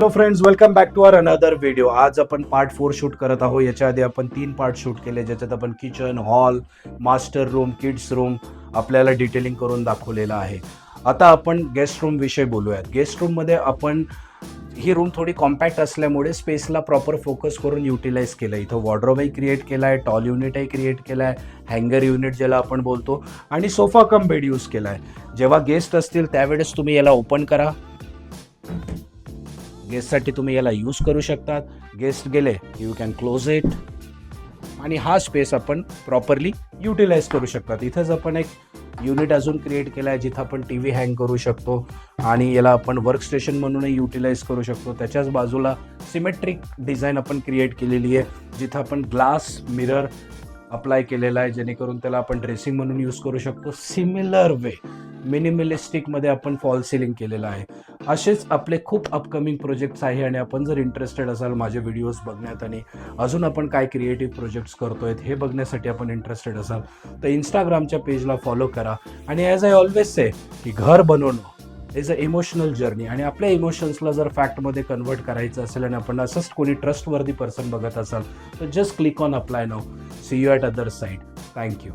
Hello friends, welcome back to our another video. आज आपण part 4 shoot करत आहोत. याच्या आधी आपण 3 पार्ट शूट केले, ज्याच्यात आपण kitchen, hall, master room, kids room आपल्याला डिटेलिंग करून दाखवलेलं आहे. आता आपण गेस्ट रूम विषयी बोलूयात. गेस्ट रूममध्ये आपण ही रूम थोडी कॉम्पॅक्ट असल्यामुळे स्पेसला प्रॉपर फोकस करून युटिलाइज केलं. इथं वॉर्डरोबही क्रिएट केला आहे, टॉल युनिटही क्रिएट केला आहे, हँगर युनिट ज्याला आपण बोलतो, आणि सोफा कम बेड यूज केला आहे. जेव्हा गेस्ट असतील त्यावेळेस तुम्ही याला ओपन करा. गेस्टसाठी तुम्ही याला यूज करू शकतात. गेस्ट गेले यू कॅन क्लोज इट, आणि हा स्पेस आपण प्रॉपरली युटिलाइज करू शकतात. इथंच आपण एक युनिट अजून क्रिएट केला आहे जिथं आपण टी व्ही हँग करू शकतो, आणि याला आपण वर्कस्टेशन म्हणूनही युटिलाइज करू शकतो. त्याच्याच बाजूला सिमेट्रिक डिझाईन आपण क्रिएट केलेली आहे, जिथं आपण ग्लास मिरर अप्लाय केलेला आहे, जेणेकरून त्याला आपण ड्रेसिंग म्हणून यूज करू शकतो. सिमिलर वे मिनिमलिस्टिकमध्ये आपण फॉल सिलिंग केलेलं आहे. असेच आपले खूप अपकमिंग प्रोजेक्ट्स आहे, आणि आपण जर इंटरेस्टेड असाल माझे व्हिडिओज बघण्यात आणि अजून आपण काय क्रिएटिव्ह प्रोजेक्ट्स करतोय हे बघण्यासाठी आपण इंटरेस्टेड असाल तर इंस्टाग्रामच्या पेजला फॉलो करा. आणि ॲज आय ऑलवेज से की घर बनवणं इज अ इमोशनल जर्नी, आणि आपल्या इमोशन्सला जर फॅक्टमध्ये कन्वर्ट करायचं असेल आणि आपण असंच कोणी ट्रस्टवर्दी पर्सन बघत असाल तर just click on apply now. See you at other side. Thank you.